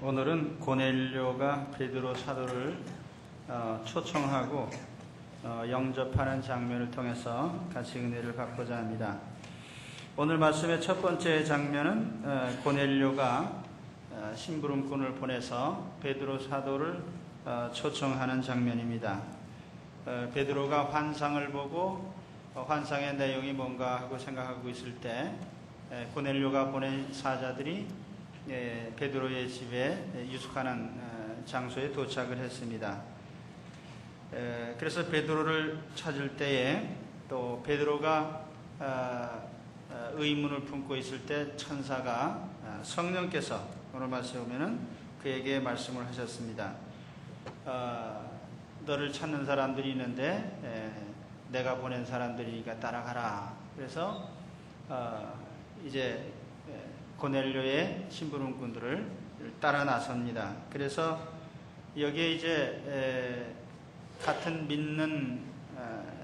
오늘은 고넬료가 베드로 사도를 초청하고 영접하는 장면을 통해서 같이 은혜를 받고자 합니다. 오늘 말씀의 첫 번째 장면은 고넬료가 심부름꾼을 보내서 베드로 사도를 초청하는 장면입니다. 베드로가 환상을 보고 환상의 내용이 뭔가 하고 생각하고 있을 때 고넬료가 보낸 사자들이 베드로의 집에 유숙하는 장소에 도착을 했습니다. 그래서 베드로를 찾을 때에 또 베드로가 의문을 품고 있을 때 천사가 성령께서 오늘 말씀에 보면은 그에게 말씀을 하셨습니다. 너를 찾는 사람들이 있는데 내가 보낸 사람들이니까 따라가라. 그래서 이제 고넬료의 심부름꾼들을 따라 나섭니다. 그래서 여기에 이제 같은 믿는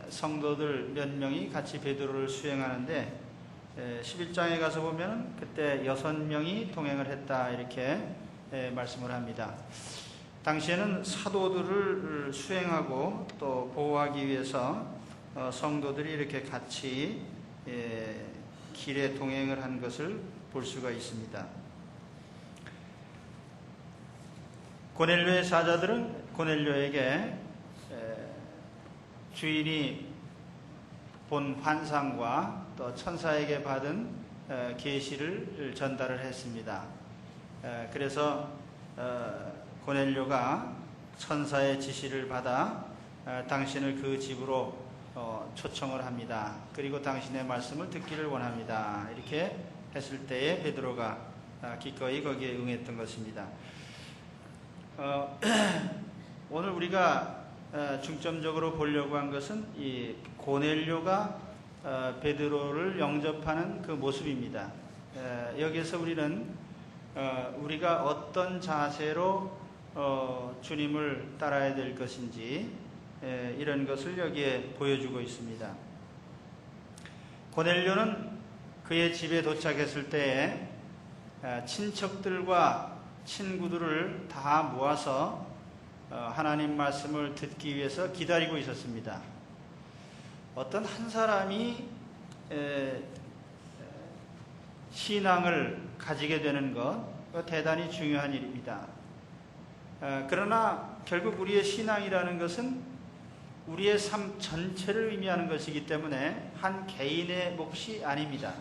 성도들 몇 명이 같이 베드로를 수행하는데 11장에 가서 보면 그때 6명이 동행을 했다 이렇게 말씀을 합니다. 당시에는 사도들을 수행하고 또 보호하기 위해서 성도들이 이렇게 같이 길에 동행을 한 것을 볼 수가 있습니다. 고넬료의 사자들은 고넬료에게 주인이 본 환상과 또 천사에게 받은 계시를 전달을 했습니다. 그래서 고넬료가 천사의 지시를 받아 당신을 그 집으로 초청을 합니다. 그리고 당신의 말씀을 듣기를 원합니다. 이렇게 했을 때에 베드로가 기꺼이 거기에 응했던 것입니다. 오늘 우리가 중점적으로 보려고 한 것은 이 고넬료가 베드로를 영접하는 그 모습입니다. 여기에서 우리는 우리가 어떤 자세로 주님을 따라야 될 것인지 이런 것을 여기에 보여주고 있습니다. 고넬료는 그의 집에 도착했을 때에 친척들과 친구들을 다 모아서 하나님 말씀을 듣기 위해서 기다리고 있었습니다. 어떤 한 사람이 신앙을 가지게 되는 것 대단히 중요한 일입니다. 그러나 결국 우리의 신앙이라는 것은 우리의 삶 전체를 의미하는 것이기 때문에 한 개인의 몫이 아닙니다.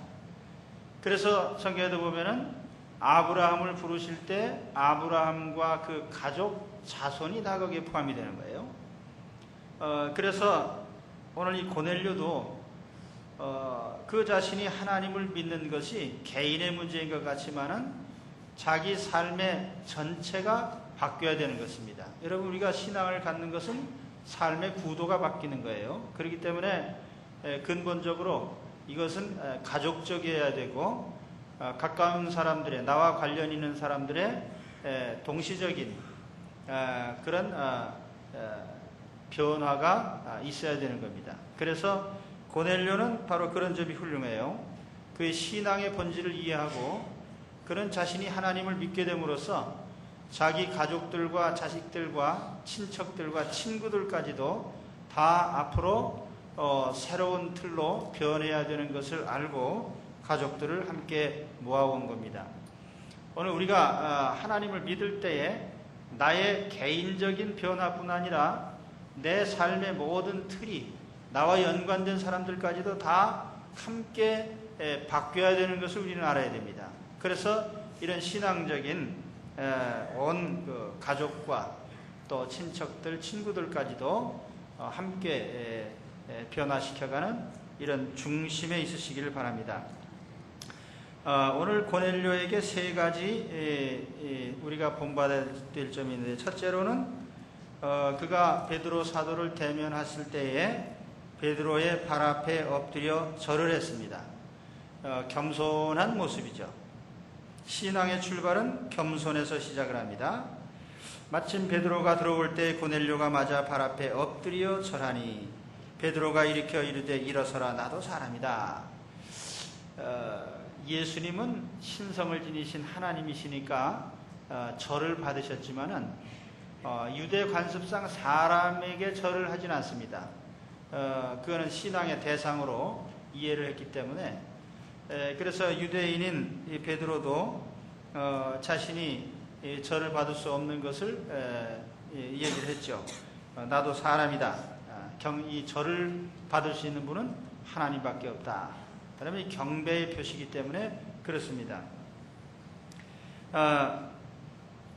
그래서 성경에도 보면은 아브라함을 부르실 때 아브라함과 그 가족 자손이 다 거기에 포함이 되는 거예요. 그래서 오늘 이 고넬료도 그 자신이 하나님을 믿는 것이 개인의 문제인 것 같지만은 자기 삶의 전체가 바뀌어야 되는 것입니다. 여러분, 우리가 신앙을 갖는 것은 삶의 구도가 바뀌는 거예요. 그렇기 때문에 근본적으로 이것은 가족적이어야 되고 가까운 사람들의, 나와 관련 있는 사람들의 동시적인 그런 변화가 있어야 되는 겁니다. 그래서 고넬료는 바로 그런 점이 훌륭해요. 그의 신앙의 본질을 이해하고 그는 자신이 하나님을 믿게 됨으로써 자기 가족들과 자식들과 친척들과 친구들까지도 다 앞으로 새로운 틀로 변해야 되는 것을 알고 가족들을 함께 모아온 겁니다. 오늘 우리가 하나님을 믿을 때에 나의 개인적인 변화뿐 아니라 내 삶의 모든 틀이 나와 연관된 사람들까지도 다 함께 바뀌어야 되는 것을 우리는 알아야 됩니다. 그래서 이런 신앙적인 온 가족과 또 친척들, 친구들까지도 함께 변화시켜가는 이런 중심에 있으시기를 바랍니다. 오늘 고넬료에게 세 가지 우리가 본받아야 될 점이 있는데, 첫째로는 그가 베드로 사도를 대면했을 때에 베드로의 발 앞에 엎드려 절을 했습니다. 겸손한 모습이죠. 신앙의 출발은 겸손에서 시작을 합니다. 마침 베드로가 들어올 때 고넬료가 맞아 발 앞에 엎드려 절하니 베드로가 일으켜 이르되 일어서라, 나도 사람이다. 예수님은 신성을 지니신 하나님이시니까 절을 받으셨지만은 유대 관습상 사람에게 절을 하진 않습니다. 그거는 신앙의 대상으로 이해를 했기 때문에 그래서 유대인인 이 베드로도 자신이 절을 받을 수 없는 것을 얘기를 했죠. 나도 사람이다. 이 절을 받을 수 있는 분은 하나님밖에 없다. 그러면 이 경배의 표시이기 때문에 그렇습니다.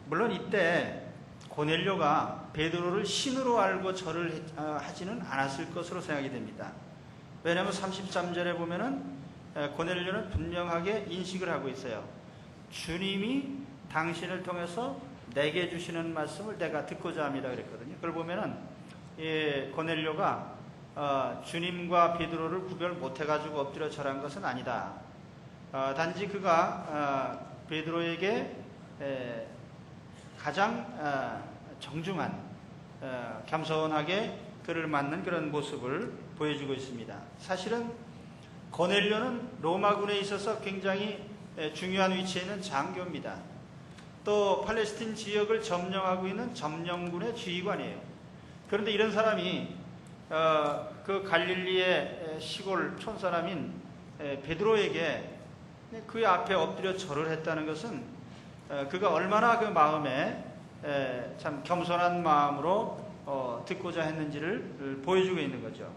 물론 이때 고넬료가 베드로를 신으로 알고 절을 하지는 않았을 것으로 생각이 됩니다. 왜냐하면 33절에 보면은 고넬료는 분명하게 인식을 하고 있어요. 주님이 당신을 통해서 내게 주시는 말씀을 내가 듣고자 합니다 그랬거든요. 그걸 보면은 고넬료가 주님과 베드로를 구별 못해가지고 엎드려 절한 것은 아니다. 단지 그가 베드로에게 가장 정중한 겸손하게 그를 맞는 그런 모습을 보여주고 있습니다. 사실은 고넬료는 로마군에 있어서 굉장히 중요한 위치에 있는 장교입니다. 또 팔레스틴 지역을 점령하고 있는 점령군의 지휘관이에요. 그런데 이런 사람이 그 갈릴리의 시골 촌사람인 베드로에게 그 앞에 엎드려 절을 했다는 것은 그가 얼마나 그 마음에 참 겸손한 마음으로 듣고자 했는지를 보여주고 있는 거죠.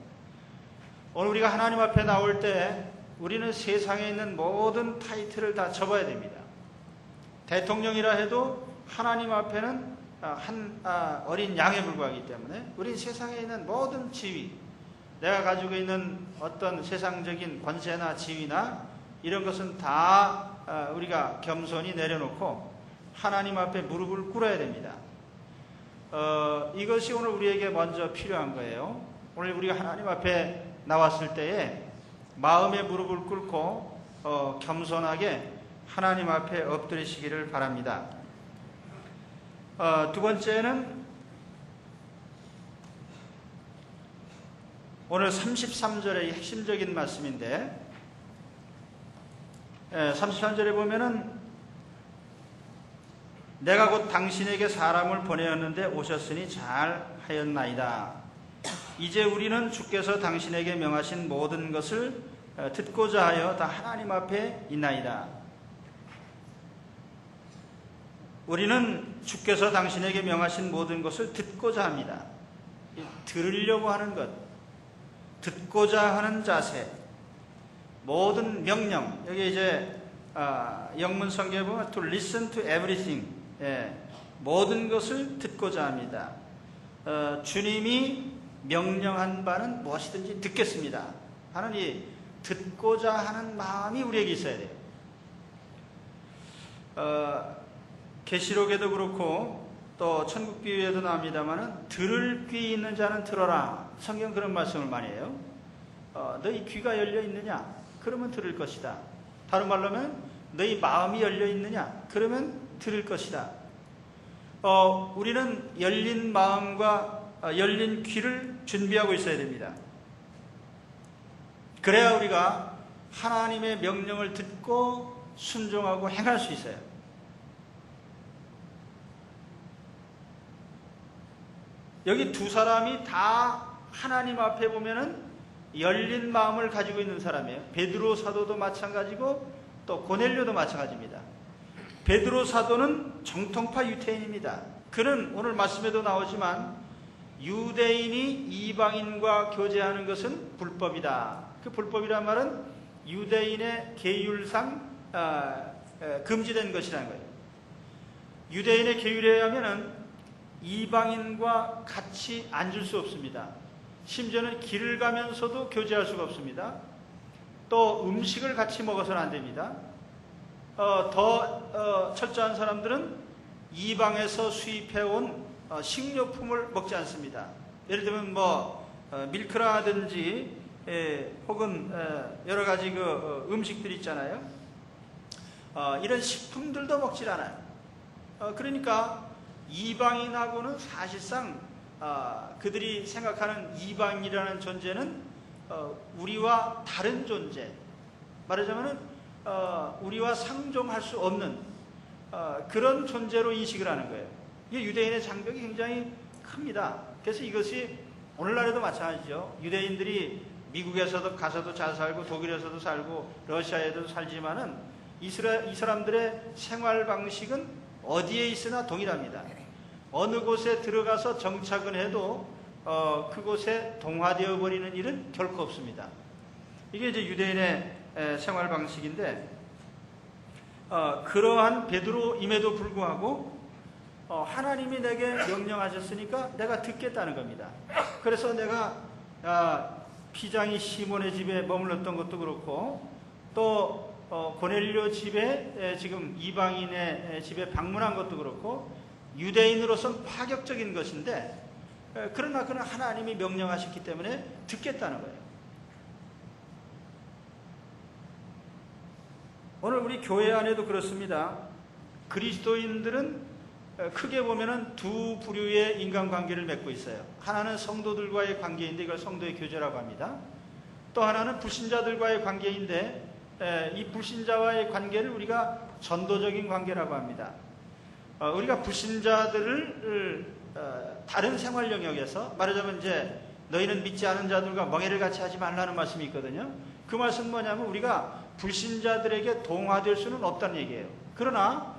오늘 우리가 하나님 앞에 나올 때 우리는 세상에 있는 모든 타이틀을 다 접어야 됩니다. 대통령이라 해도 하나님 앞에는 한 어린 양에 불과하기 때문에 우린 세상에 있는 모든 지위, 내가 가지고 있는 어떤 세상적인 권세나 지위나 이런 것은 다 우리가 겸손히 내려놓고 하나님 앞에 무릎을 꿇어야 됩니다. 이것이 오늘 우리에게 먼저 필요한 거예요. 오늘 우리가 하나님 앞에 나왔을 때에 마음의 무릎을 꿇고 겸손하게 하나님 앞에 엎드리시기를 바랍니다. 두 번째는 오늘 33절의 핵심적인 말씀인데 33절에 보면은 내가 곧 당신에게 사람을 보내었는데 오셨으니 잘 하였나이다. 이제 우리는 주께서 당신에게 명하신 모든 것을 듣고자 하여 다 하나님 앞에 있나이다. 우리는 주께서 당신에게 명하신 모든 것을 듣고자 합니다. 들으려고 하는 것, 듣고자 하는 자세, 모든 명령, 여기 이제 영문 성경에 보면 to listen to everything, 모든 것을 듣고자 합니다. 주님이 명령한 바는 무엇이든지 듣겠습니다 하는 이 듣고자 하는 마음이 우리에게 있어야 돼요. 계시록에도 그렇고 또 천국비유에도 나옵니다마는 들을 귀 있는 자는 들어라. 성경 그런 말씀을 많이 해요. 너희 귀가 열려 있느냐? 그러면 들을 것이다. 다른 말로 하면 너희 마음이 열려 있느냐? 그러면 들을 것이다. 우리는 열린 마음과 열린 귀를 준비하고 있어야 됩니다. 그래야 우리가 하나님의 명령을 듣고 순종하고 행할 수 있어요. 여기 두 사람이 다 하나님 앞에 보면은 열린 마음을 가지고 있는 사람이에요. 베드로 사도도 마찬가지고 또 고넬료도 마찬가지입니다. 베드로 사도는 정통파 유대인입니다. 그는 오늘 말씀에도 나오지만 유대인이 이방인과 교제하는 것은 불법이다. 그 불법이란 말은 유대인의 계율상 금지된 것이라는 거예요. 유대인의 계율에 의하면은 이방인과 같이 앉을 수 없습니다. 심지어는 길을 가면서도 교제할 수가 없습니다. 또 음식을 같이 먹어서는 안 됩니다. 더 철저한 사람들은 이방에서 수입해온 식료품을 먹지 않습니다. 예를 들면 밀크라든지 혹은 여러 가지 그 음식들이 있잖아요. 이런 식품들도 먹질 않아요. 그러니까 이방인하고는 사실상 그들이 생각하는 이방이라는 존재는 우리와 다른 존재, 말하자면 우리와 상종할 수 없는 그런 존재로 인식을 하는 거예요. 이게 유대인의 장벽이 굉장히 큽니다. 그래서 이것이 오늘날에도 마찬가지죠. 유대인들이 미국에서도 가서도 잘 살고 독일에서도 살고 러시아에도 살지만은 이 사람들의 생활 방식은 어디에 있으나 동일합니다. 어느 곳에 들어가서 정착은 해도 그곳에 동화되어 버리는 일은 결코 없습니다. 이게 이제 유대인의 생활 방식인데, 그러한 베드로임에도 불구하고 하나님이 내게 명령하셨으니까 내가 듣겠다는 겁니다. 그래서 내가 피장이 시몬의 집에 머물렀던 것도 그렇고, 또 고넬료 집에 지금 이방인의 집에 방문한 것도 그렇고, 유대인으로서는 파격적인 것인데, 그러나 그는 하나님이 명령하셨기 때문에 듣겠다는 거예요. 오늘 우리 교회 안에도 그렇습니다. 그리스도인들은 크게 보면은 두 부류의 인간관계를 맺고 있어요. 하나는 성도들과의 관계인데 이걸 성도의 교제라고 합니다. 또 하나는 불신자들과의 관계인데 이 불신자와의 관계를 우리가 전도적인 관계라고 합니다. 우리가 불신자들을 다른 생활 영역에서, 말하자면 이제 너희는 믿지 않은 자들과 멍해를 같이 하지 말라는 말씀이 있거든요. 그 말씀은 뭐냐면 우리가 불신자들에게 동화될 수는 없다는 얘기예요. 그러나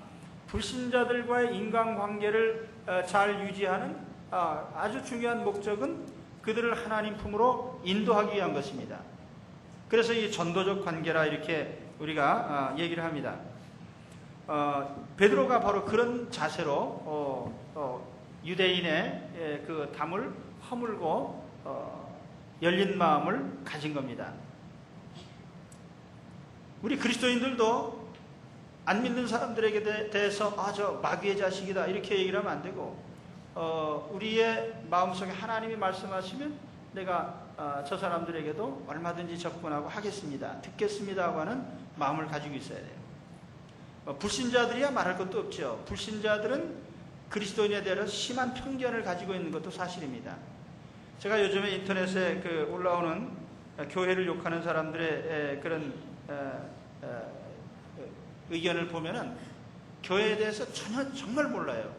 불신자들과의 인간관계를 잘 유지하는 아주 중요한 목적은 그들을 하나님 품으로 인도하기 위한 것입니다. 그래서 이 전도적 관계라 이렇게 우리가 얘기를 합니다. 베드로가 바로 그런 자세로 유대인의 그 담을 허물고 열린 마음을 가진 겁니다. 우리 그리스도인들도 안 믿는 사람들에게 대해서 저 마귀의 자식이다 이렇게 얘기를 하면 안 되고, 우리의 마음속에 하나님이 말씀하시면 내가 저 사람들에게도 얼마든지 접근하고 하겠습니다, 듣겠습니다 하고 하는 마음을 가지고 있어야 돼요. 불신자들이야 말할 것도 없죠. 불신자들은 그리스도인에 대해서 심한 편견을 가지고 있는 것도 사실입니다. 제가 요즘에 인터넷에 올라오는 교회를 욕하는 사람들의 그런 의견을 보면은 교회에 대해서 전혀 정말 몰라요.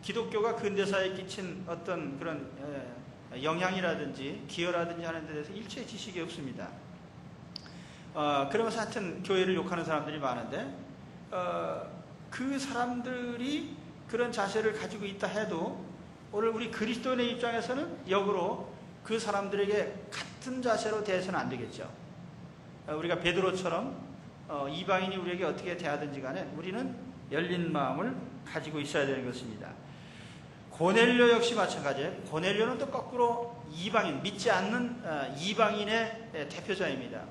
기독교가 근대사에 끼친 어떤 그런 영향이라든지 기여라든지 하는 데 대해서 일체 지식이 없습니다. 그러면서 하여튼 교회를 욕하는 사람들이 많은데, 그 사람들이 그런 자세를 가지고 있다 해도 오늘 우리 그리스도인의 입장에서는 역으로 그 사람들에게 같은 자세로 대해서는 안 되겠죠. 우리가 베드로처럼 이방인이 우리에게 어떻게 대하든지 간에 우리는 열린 마음을 가지고 있어야 되는 것입니다. 고넬료 역시 마찬가지예요. 고넬료는 또 거꾸로 이방인, 믿지 않는 이방인의 대표자입니다.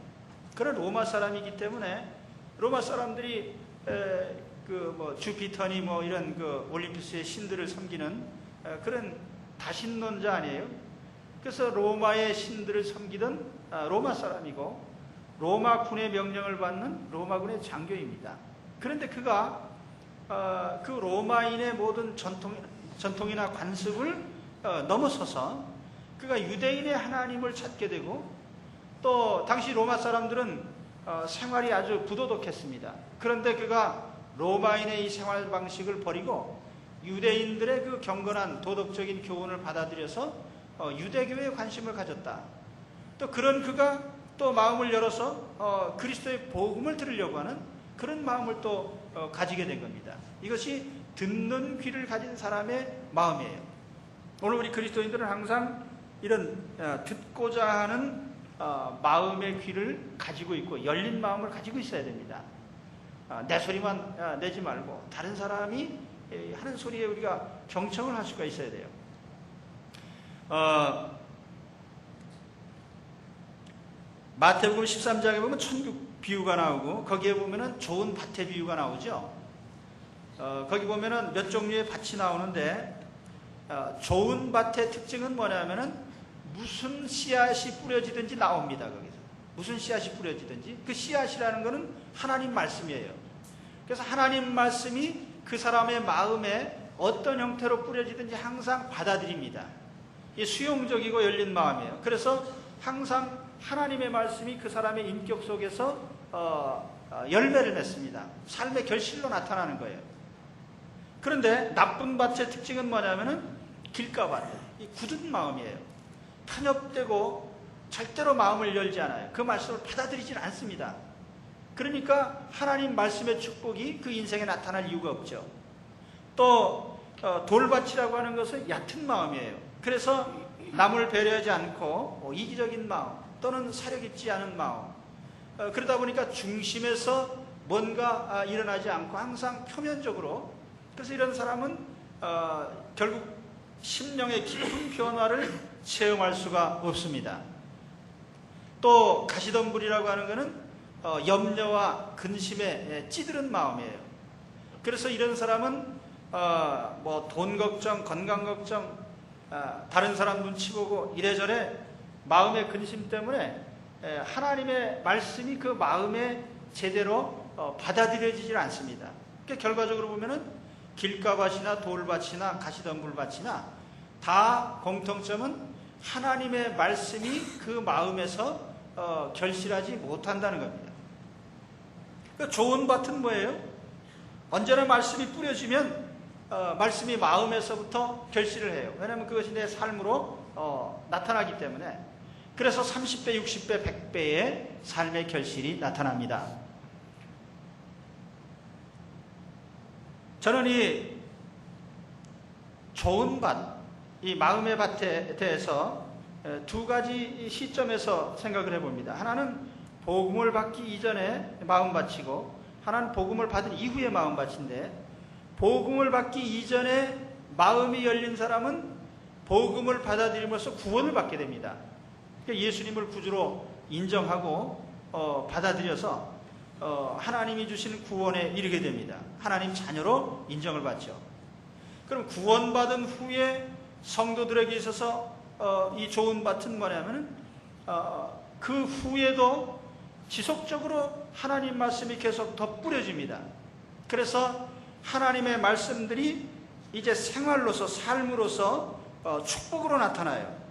그런 로마 사람이기 때문에 로마 사람들이 주피터니 이런 올림푸스의 신들을 섬기는 그런 다신론자 아니에요. 그래서 로마의 신들을 섬기던 로마 사람이고 로마 군의 명령을 받는 로마군의 장교입니다. 그런데 그가 그 로마인의 모든 전통이나 관습을 넘어서서 그가 유대인의 하나님을 찾게 되고, 또 당시 로마 사람들은 생활이 아주 부도덕했습니다. 그런데 그가 로마인의 이 생활 방식을 버리고 유대인들의 그 경건한 도덕적인 교훈을 받아들여서 유대교에 관심을 가졌다. 또 그런 그가 또 마음을 열어서 그리스도의 복음을 들으려고 하는 그런 마음을 또 가지게 된 겁니다. 이것이 듣는 귀를 가진 사람의 마음이에요. 오늘 우리 그리스도인들은 항상 이런 듣고자 하는 마음의 귀를 가지고 있고 열린 마음을 가지고 있어야 됩니다. 내 소리만 내지 말고 다른 사람이 하는 소리에 우리가 경청을 할 수가 있어야 돼요. 마태복음 13장에 보면 천국 비유가 나오고, 거기에 보면은 좋은 밭의 비유가 나오죠. 거기 보면은 몇 종류의 밭이 나오는데, 좋은 밭의 특징은 뭐냐면은 무슨 씨앗이 뿌려지든지 나옵니다. 거기서 무슨 씨앗이 뿌려지든지 그 씨앗이라는 것은 하나님 말씀이에요. 그래서 하나님 말씀이 그 사람의 마음에 어떤 형태로 뿌려지든지 항상 받아들입니다. 이게 수용적이고 열린 마음이에요. 그래서 항상 하나님의 말씀이 그 사람의 인격 속에서 열매를 맺습니다. 삶의 결실로 나타나는 거예요. 그런데 나쁜 밭의 특징은 뭐냐면은 길가밭, 이 굳은 마음이에요. 편협되고 절대로 마음을 열지 않아요. 그 말씀을 받아들이질 않습니다. 그러니까 하나님 말씀의 축복이 그 인생에 나타날 이유가 없죠. 또 돌밭이라고 하는 것은 얕은 마음이에요. 그래서 남을 배려하지 않고 이기적인 마음 또는 사려 깊지 않은 마음, 그러다 보니까 중심에서 뭔가 일어나지 않고 항상 표면적으로, 그래서 이런 사람은 결국 심령의 깊은 변화를 체험할 수가 없습니다. 또 가시덤불이라고 하는 것은 염려와 근심에 찌들은 마음이에요. 그래서 이런 사람은 뭐 돈 걱정, 건강 걱정, 다른 사람 눈치 보고 이래저래 마음의 근심 때문에 하나님의 말씀이 그 마음에 제대로 받아들여지질 않습니다. 그러니까 결과적으로 보면은 길가밭이나 돌밭이나 가시덤불밭이나 다 공통점은 하나님의 말씀이 그 마음에서 결실하지 못한다는 겁니다. 그러니까 좋은 밭은 뭐예요? 언제나 말씀이 뿌려지면 말씀이 마음에서부터 결실을 해요. 왜냐하면 그것이 내 삶으로 나타나기 때문에. 그래서 30배, 60배, 100배의 삶의 결실이 나타납니다. 저는 이 좋은 밭, 이 마음의 밭에 대해서 두 가지 시점에서 생각을 해봅니다. 하나는 복음을 받기 이전에 마음밭이고, 하나는 복음을 받은 이후의 마음밭인데, 복음을 받기 이전에 마음이 열린 사람은 복음을 받아들임으로써 구원을 받게 됩니다. 그러니까 예수님을 구주로 인정하고 받아들여서 하나님이 주시는 구원에 이르게 됩니다. 하나님 자녀로 인정을 받죠. 그럼 구원받은 후에 성도들에게 있어서 이 좋은 밭은 뭐냐면은 그 후에도 지속적으로 하나님 말씀이 계속 더 뿌려집니다. 그래서 하나님의 말씀들이 이제 생활로서, 삶으로서 축복으로 나타나요.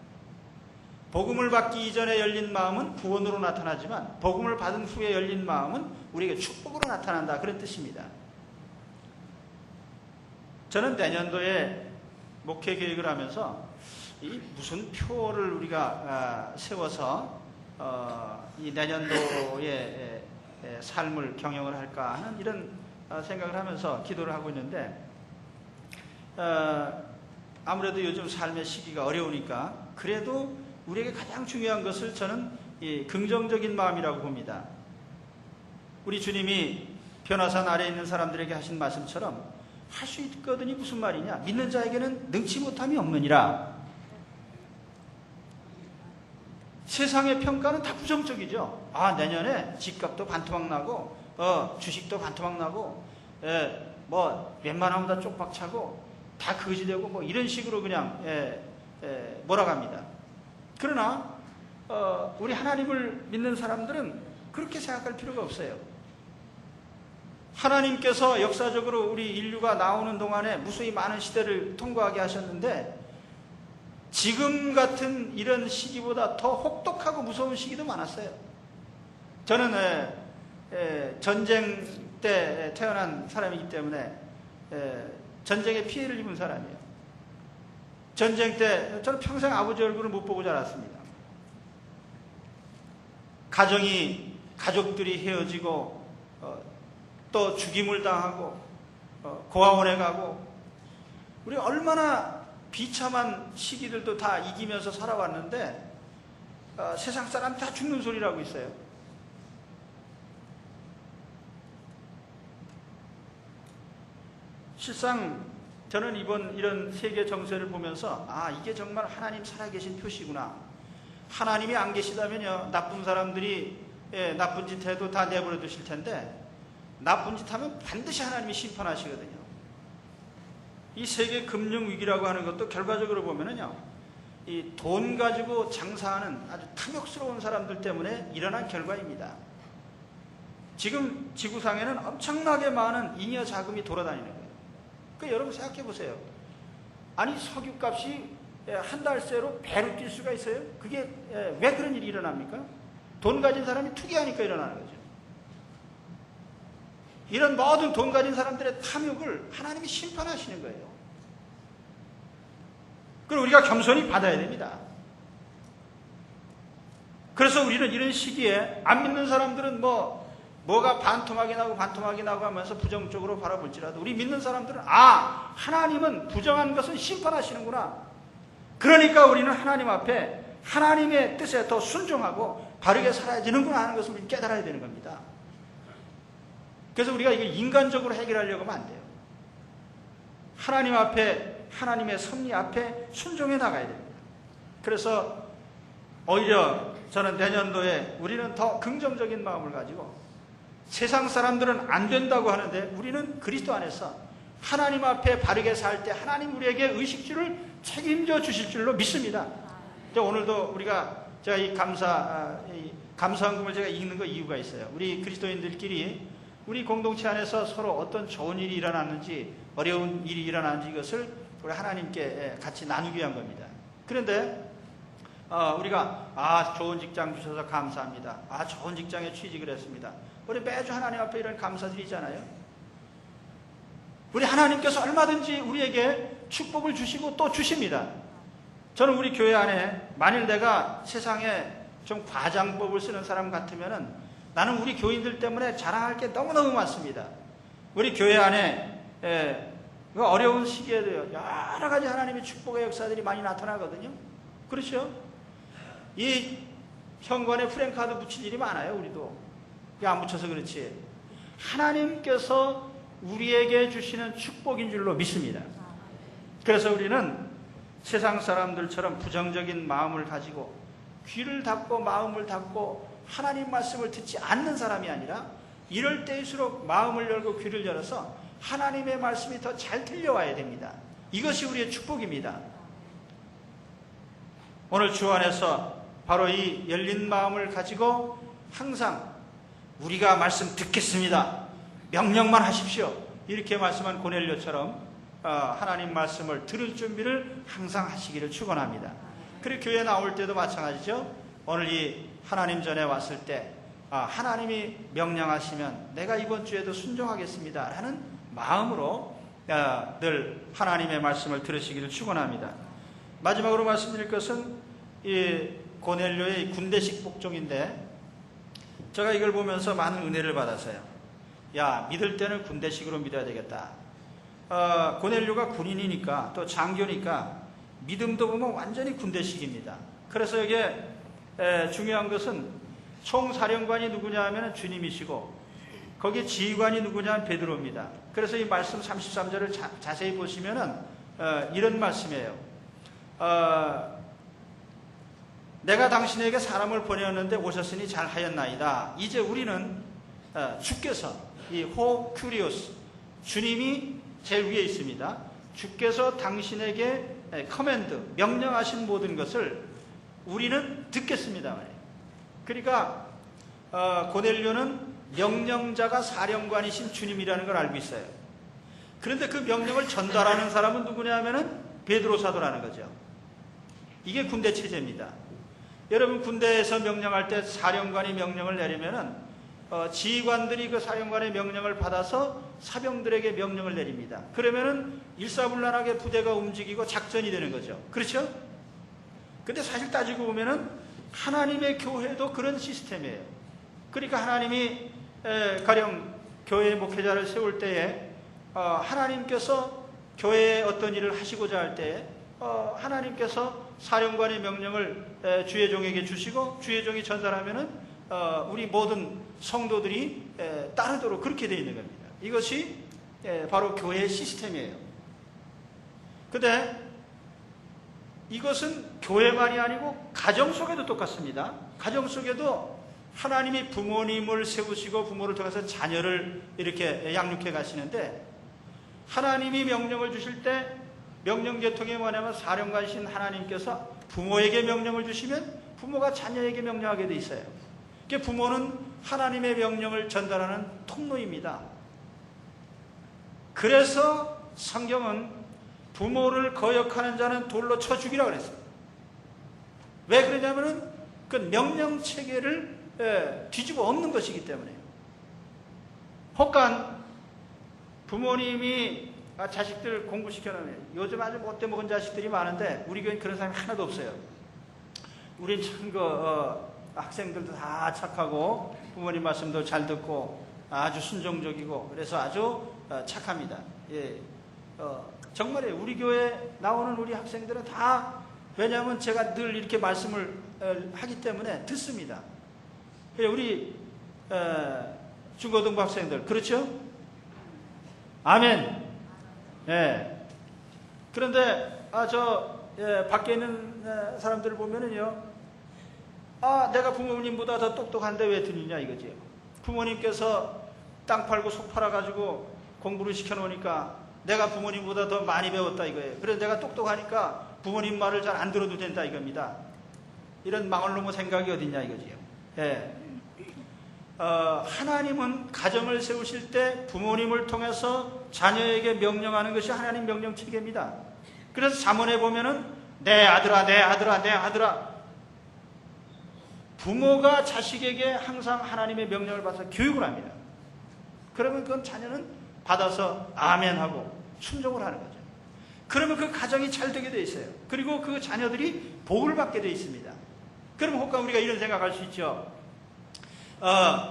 복음을 받기 이전에 열린 마음은 구원으로 나타나지만 복음을 받은 후에 열린 마음은 우리에게 축복으로 나타난다, 그런 뜻입니다. 저는 내년도에 목회 계획을 하면서 이 무슨 표를 우리가 세워서 이 내년도의 삶을 경영을 할까 하는 이런 생각을 하면서 기도를 하고 있는데, 아무래도 요즘 삶의 시기가 어려우니까 그래도 우리에게 가장 중요한 것을 저는 이 긍정적인 마음이라고 봅니다. 우리 주님이 변화산 아래에 있는 사람들에게 하신 말씀처럼 할 수 있거든이 무슨 말이냐? 믿는 자에게는 능치 못함이 없느니라. 세상의 평가는 다 부정적이죠. 내년에 집값도 반토막 나고 주식도 반토막 나고 뭐 웬만하면 다 쪽박 차고 다 거지되고 뭐 이런 식으로 그냥 몰아갑니다. 그러나 우리 하나님을 믿는 사람들은 그렇게 생각할 필요가 없어요. 하나님께서 역사적으로 우리 인류가 나오는 동안에 무수히 많은 시대를 통과하게 하셨는데, 지금 같은 이런 시기보다 더 혹독하고 무서운 시기도 많았어요. 저는 전쟁 때 태어난 사람이기 때문에 전쟁에 피해를 입은 사람이에요. 전쟁 때 저는 평생 아버지 얼굴을 못 보고 자랐습니다. 가족들이 헤어지고 또 죽임을 당하고 고아원에 가고, 우리 얼마나 비참한 시기들도 다 이기면서 살아왔는데 세상 사람 다 죽는 소리를 하고 있어요. 실상 저는 이런 세계 정세를 보면서 이게 정말 하나님 살아계신 표시구나. 하나님이 안 계시다면요, 나쁜 사람들이 나쁜 짓 해도 다 내버려 두실 텐데, 나쁜 짓 하면 반드시 하나님이 심판하시거든요. 이 세계 금융 위기라고 하는 것도 결과적으로 보면은요, 이 돈 가지고 장사하는 아주 탐욕스러운 사람들 때문에 일어난 결과입니다. 지금 지구상에는 엄청나게 많은 잉여 자금이 돌아다니는 거예요. 그러니까 여러분 생각해 보세요. 아니 석유값이 한 달 새로 배로 뛸 수가 있어요? 그게 왜 그런 일이 일어납니까? 돈 가진 사람이 투기하니까 일어나는 거죠. 이런 모든 돈 가진 사람들의 탐욕을 하나님이 심판하시는 거예요. 그걸 우리가 겸손히 받아야 됩니다. 그래서 우리는 이런 시기에 안 믿는 사람들은 뭐가 반토막이 나고 하면서 부정적으로 바라볼지라도 우리 믿는 사람들은 하나님은 부정한 것은 심판하시는구나. 그러니까 우리는 하나님 앞에 하나님의 뜻에 더 순종하고 바르게 살아야 되는구나 하는 것을 우리는 깨달아야 되는 겁니다. 그래서 우리가 이걸 인간적으로 해결하려고 하면 안 돼요. 하나님 앞에, 하나님의 섭리 앞에 순종해 나가야 됩니다. 그래서 오히려 저는 내년도에 우리는 더 긍정적인 마음을 가지고 세상 사람들은 안 된다고 하는데 우리는 그리스도 안에서 하나님 앞에 바르게 살 때 하나님 우리에게 의식주를 책임져 주실 줄로 믿습니다. 오늘도 제가 이 감사헌금을 제가 읽는 거 이유가 있어요. 우리 그리스도인들끼리 우리 공동체 안에서 서로 어떤 좋은 일이 일어났는지 어려운 일이 일어났는지 이것을 우리 하나님께 같이 나누기 위한 겁니다. 그런데 우리가 좋은 직장 주셔서 감사합니다. 좋은 직장에 취직을 했습니다. 우리 매주 하나님 앞에 이런 감사드리잖아요. 우리 하나님께서 얼마든지 우리에게 축복을 주시고 또 주십니다. 저는 우리 교회 안에 만일 내가 세상에 좀 과장법을 쓰는 사람 같으면은 나는 우리 교인들 때문에 자랑할 게 너무너무 많습니다. 우리 교회 안에 어려운 시기에도요 여러 가지 하나님의 축복의 역사들이 많이 나타나거든요. 그렇죠? 이 현관에 프랭카드 붙일 일이 많아요. 우리도 안 붙여서 그렇지. 하나님께서 우리에게 주시는 축복인 줄로 믿습니다. 그래서 우리는 세상 사람들처럼 부정적인 마음을 가지고 귀를 닫고 마음을 닫고 하나님 말씀을 듣지 않는 사람이 아니라 이럴 때일수록 마음을 열고 귀를 열어서 하나님의 말씀이 더 잘 들려와야 됩니다. 이것이 우리의 축복입니다. 오늘 주 안에서 바로 이 열린 마음을 가지고 항상 우리가 말씀 듣겠습니다. 명령만 하십시오. 이렇게 말씀한 고넬료처럼 하나님 말씀을 들을 준비를 항상 하시기를 축원합니다. 그리고 교회 나올 때도 마찬가지죠. 오늘 이 하나님 전에 왔을 때 하나님이 명령하시면 내가 이번 주에도 순종하겠습니다 라는 마음으로 늘 하나님의 말씀을 들으시기를 축원합니다. 마지막으로 말씀드릴 것은 이 고넬료의 군대식 복종인데 제가 이걸 보면서 많은 은혜를 받았어요. 믿을 때는 군대식으로 믿어야 되겠다. 고넬료가 군인이니까 또 장교니까 믿음도 보면 완전히 군대식입니다. 그래서 여기에 중요한 것은 총사령관이 누구냐 하면 주님이시고 거기에 지휘관이 누구냐 하면 베드로입니다. 그래서 이 말씀 33절을 자세히 보시면은 이런 말씀이에요. 내가 당신에게 사람을 보내었는데 오셨으니 잘하였나이다. 이제 우리는 주께서 이 호 큐리오스 주님이 제일 위에 있습니다. 주께서 당신에게 커맨드 명령하신 모든 것을 우리는 듣겠습니다. 그러니까 고넬료는 명령자가 사령관이신 주님이라는 걸 알고 있어요. 그런데 그 명령을 전달하는 사람은 누구냐 하면은 베드로 사도라는 거죠. 이게 군대 체제입니다. 여러분 군대에서 명령할 때 사령관이 명령을 내리면은 지휘관들이 그 사령관의 명령을 받아서 사병들에게 명령을 내립니다. 그러면은 일사불란하게 부대가 움직이고 작전이 되는 거죠. 그렇죠? 근데 사실 따지고 보면은 하나님의 교회도 그런 시스템이에요. 그러니까 하나님이 가령 교회의 목회자를 세울 때에 하나님께서 교회에 어떤 일을 하시고자 할 때에 하나님께서 사령관의 명령을 주의 종에게 주시고 주의 종이 전달하면은 우리 모든 성도들이 따르도록 그렇게 되어 있는 겁니다. 이것이 바로 교회의 시스템이에요. 근데 이것은 교회만이 아니고 가정 속에도 똑같습니다. 가정 속에도 하나님이 부모님을 세우시고 부모를 통해서 자녀를 이렇게 양육해 가시는데 하나님이 명령을 주실 때 명령 계통이 뭐냐면 사령관이신 하나님께서 부모에게 명령을 주시면 부모가 자녀에게 명령하게 돼 있어요. 부모는 하나님의 명령을 전달하는 통로입니다. 그래서 성경은 부모를 거역하는 자는 돌로 쳐 죽이라 그랬어요. 왜 그러냐면은 그 명령 체계를 뒤집어 엎는 것이기 때문에요. 혹간 부모님이 자식들 공부시켜놓으면 요즘 아주 못돼 먹은 자식들이 많은데 우리 교회는 그런 사람이 하나도 없어요. 우린 참 학생들도 다 착하고 부모님 말씀도 잘 듣고 아주 순종적이고 그래서 아주 착합니다. 예, 정말에 우리 교회 나오는 우리 학생들은 다 왜냐하면 제가 늘 이렇게 말씀을 하기 때문에 듣습니다. 우리 중고등부 학생들 그렇죠? 아멘. 예. 그런데 밖에 있는 사람들을 보면은요, 내가 부모님보다 더 똑똑한데 왜 들리냐 이거지요. 부모님께서 땅 팔고 속 팔아가지고 공부를 시켜놓으니까 내가 부모님보다 더 많이 배웠다 이거예요. 그래서 내가 똑똑하니까 부모님 말을 잘 안 들어도 된다 이겁니다. 이런 망할 놈의 생각이 어딨냐 이거지요. 예. 하나님은 가정을 세우실 때 부모님을 통해서 자녀에게 명령하는 것이 하나님 명령 체계입니다. 그래서 잠언에 보면은 내 아들아, 내 아들아, 내 아들아. 부모가 자식에게 항상 하나님의 명령을 받아서 교육을 합니다. 그러면 그건 자녀는 받아서 아멘하고 순종을 하는 거죠. 그러면 그 가정이 잘 되게 돼 있어요. 그리고 그 자녀들이 복을 받게 돼 있습니다. 그러면 혹시 우리가 이런 생각할 수 있죠.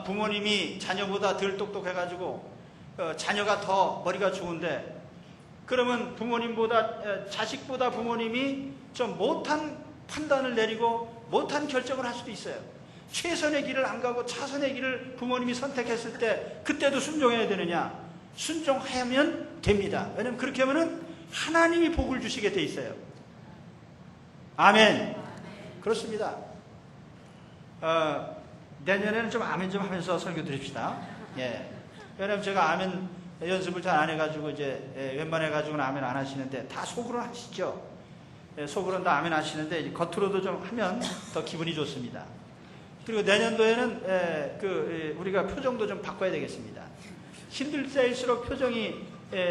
부모님이 자녀보다 덜 똑똑해가지고 자녀가 더 머리가 좋은데 그러면 자식보다 부모님이 좀 못한 판단을 내리고 못한 결정을 할 수도 있어요. 최선의 길을 안 가고 차선의 길을 부모님이 선택했을 때 그때도 순종해야 되느냐? 순종하면 됩니다. 왜냐하면 그렇게 하면은 하나님이 복을 주시게 돼 있어요. 아멘. 그렇습니다. 내년에는 좀 아멘 좀 하면서 설교 드립시다. 예. 왜냐면 제가 아멘 연습을 잘 안 해가지고 이제 웬만해가지고는 아멘 안 하시는데 다 속으로는 하시죠. 예, 속으로는 다 아멘 하시는데 이제 겉으로도 좀 하면 더 기분이 좋습니다. 그리고 내년도에는 우리가 표정도 좀 바꿔야 되겠습니다. 힘들 때일수록 표정이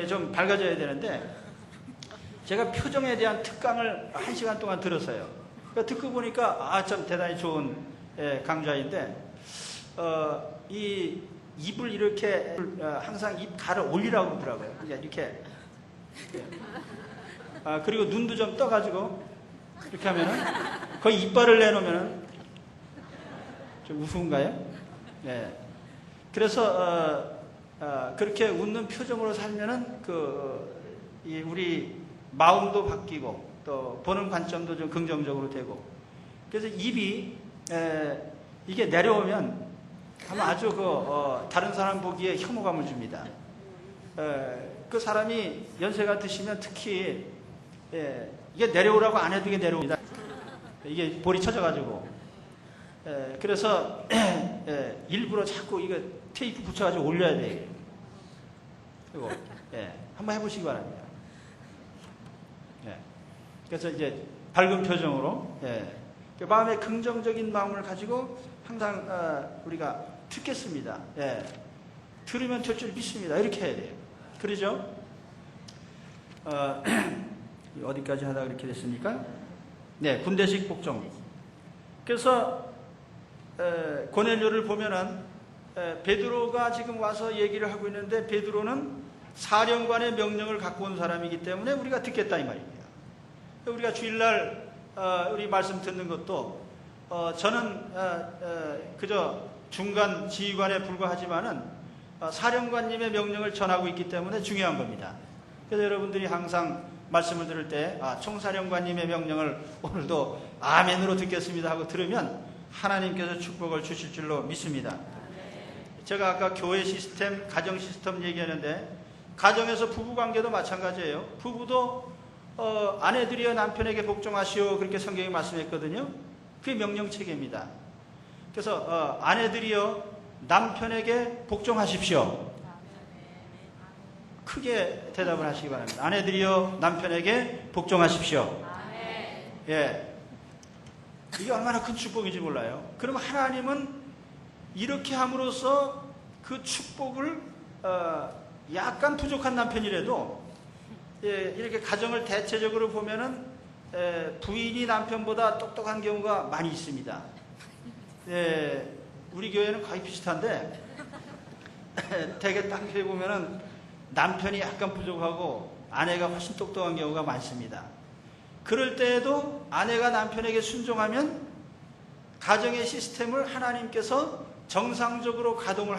좀 밝아져야 되는데 제가 표정에 대한 특강을 1시간 동안 들었어요. 그러니까 듣고 보니까 참 대단히 좋은 강좌인데 이 입을 이렇게 항상 입 가를 올리라고 그러더라고요. 그냥 이렇게 그리고 눈도 좀 떠가지고 이렇게 하면은 거의 이빨을 내놓으면은 좀 우스운가요? 네. 그래서 그렇게 웃는 표정으로 살면은 우리 마음도 바뀌고 또 보는 관점도 좀 긍정적으로 되고 그래서 입이 이게 내려오면 아주 다른 사람 보기에 혐오감을 줍니다. 그 사람이 연세가 드시면 특히 이게 내려오라고 안 해도 이게 내려옵니다. 이게 볼이 쳐져가지고 그래서 일부러 자꾸 이거 테이프 붙여가지고 올려야 돼요. 그리고 한번 해보시기 바랍니다. 그래서 이제 밝은 표정으로 마음에 긍정적인 마음을 가지고 항상 우리가 듣겠습니다. 들으면 될 줄 믿습니다. 이렇게 해야 돼요. 그러죠? 어디까지 하다가 이렇게 됐습니까? 네, 군대식 복종. 그래서 고넬료를 보면은 베드로가 지금 와서 얘기를 하고 있는데 베드로는 사령관의 명령을 갖고 온 사람이기 때문에 우리가 듣겠다 이 말입니다. 우리가 주일날 우리 말씀 듣는 것도 저는 그저 중간 지휘관에 불과하지만은 사령관님의 명령을 전하고 있기 때문에 중요한 겁니다. 그래서 여러분들이 항상 말씀을 들을 때 총사령관님의 명령을 오늘도 아멘으로 듣겠습니다 하고 들으면 하나님께서 축복을 주실 줄로 믿습니다. 제가 아까 교회 시스템, 가정 시스템 얘기하는데 가정에서 부부관계도 마찬가지예요. 부부도 아내들이여 남편에게 복종하시오 그렇게 성경이 말씀했거든요. 그게 명령체계입니다. 그래서 아내들이여 남편에게 복종하십시오. 크게 대답을 하시기 바랍니다. 아내들이여 남편에게 복종하십시오. 예, 이게 얼마나 큰 축복인지 몰라요. 그러면 하나님은 이렇게 함으로써 그 축복을 약간 부족한 남편이라도 이렇게 가정을 대체적으로 보면은 부인이 남편보다 똑똑한 경우가 많이 있습니다. 우리 교회는 거의 비슷한데 되게 딱 보면은 남편이 약간 부족하고 아내가 훨씬 똑똑한 경우가 많습니다. 그럴 때에도 아내가 남편에게 순종하면 가정의 시스템을 하나님께서 정상적으로 가동을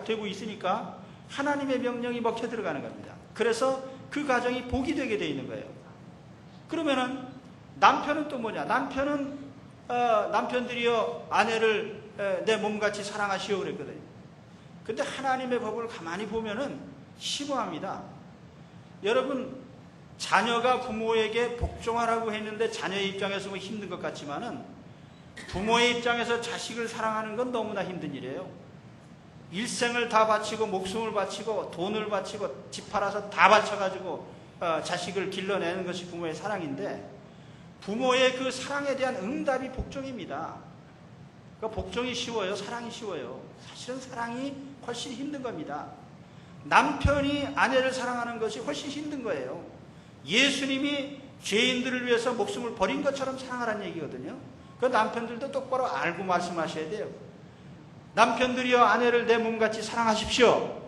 되고 있으니까 하나님의 명령이 먹혀 들어가는 겁니다. 그래서 그 가정이 복이 되게 돼 있는 거예요. 그러면은 남편은 또 뭐냐? 남편들이여 아내를 내 몸같이 사랑하시오 그랬거든요. 근데 하나님의 법을 가만히 보면은 심오합니다. 여러분, 자녀가 부모에게 복종하라고 했는데 자녀의 입장에서 뭐 힘든 것 같지만은 부모의 입장에서 자식을 사랑하는 건 너무나 힘든 일이에요. 일생을 다 바치고 목숨을 바치고 돈을 바치고 집 팔아서 다 바쳐가지고 자식을 길러내는 것이 부모의 사랑인데, 부모의 그 사랑에 대한 응답이 복종입니다. 그러니까 복종이 쉬워요? 사랑이 쉬워요? 사실은 사랑이 훨씬 힘든 겁니다. 남편이 아내를 사랑하는 것이 훨씬 힘든 거예요. 예수님이 죄인들을 위해서 목숨을 버린 것처럼 사랑하라는 얘기거든요. 그 남편들도 똑바로 알고 말씀하셔야 돼요. 남편들이여 아내를 내 몸같이 사랑하십시오.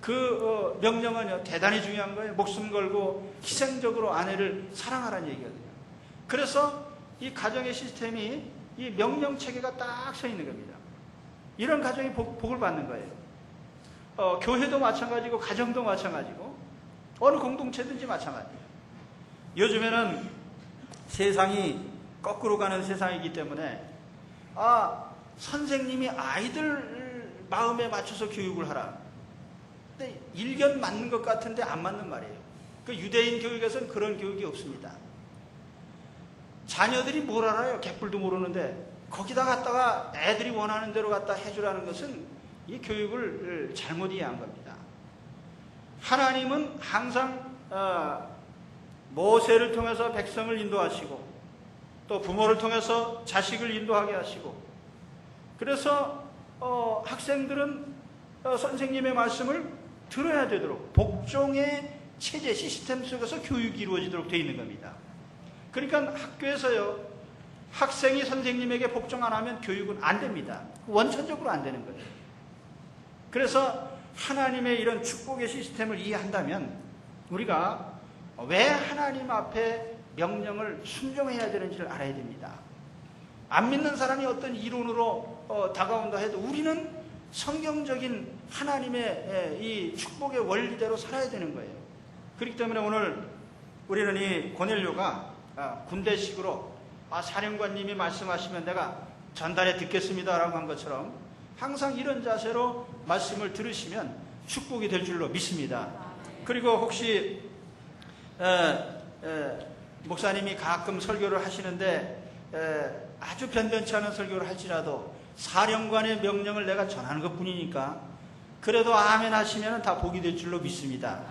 그 명령은요, 대단히 중요한 거예요. 목숨 걸고 희생적으로 아내를 사랑하라는 얘기거든요. 그래서 이 가정의 시스템이 이 명령 체계가 딱 서 있는 겁니다. 이런 가정이 복을 받는 거예요. 교회도 마찬가지고 가정도 마찬가지고 어느 공동체든지 마찬가지예요. 요즘에는 세상이 거꾸로 가는 세상이기 때문에 선생님이 아이들 마음에 맞춰서 교육을 하라. 근데 일견 맞는 것 같은데 안 맞는 말이에요. 그 유대인 교육에서는 그런 교육이 없습니다. 자녀들이 뭘 알아요? 개뿔도 모르는데 거기다 갖다가 애들이 원하는 대로 갖다 해주라는 것은 이 교육을 잘못 이해한 겁니다. 하나님은 항상 모세를 통해서 백성을 인도하시고 또 부모를 통해서 자식을 인도하게 하시고, 그래서 학생들은 선생님의 말씀을 들어야 되도록 복종의 체제 시스템 속에서 교육이 이루어지도록 되어 있는 겁니다. 그러니까 학교에서요, 학생이 선생님에게 복종 안 하면 교육은 안 됩니다. 원천적으로 안 되는 거예요. 그래서 하나님의 이런 축복의 시스템을 이해한다면 우리가 왜 하나님 앞에 명령을 순종해야 되는지를 알아야 됩니다. 안 믿는 사람이 어떤 이론으로 다가온다 해도 우리는 성경적인 하나님의 이 축복의 원리대로 살아야 되는 거예요. 그렇기 때문에 오늘 우리는 이 고넬료가 군대식으로 사령관님이 말씀하시면 내가 전달해 듣겠습니다 라고 한 것처럼 항상 이런 자세로 말씀을 들으시면 축복이 될 줄로 믿습니다. 그리고 혹시 목사님이 가끔 설교를 하시는데 아주 변변치 않은 설교를 할지라도 사령관의 명령을 내가 전하는 것 뿐이니까 그래도 아멘 하시면 다 복이 될 줄로 믿습니다.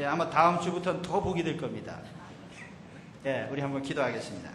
아마 다음 주부터는 더 복이 될 겁니다. 우리 한번 기도하겠습니다.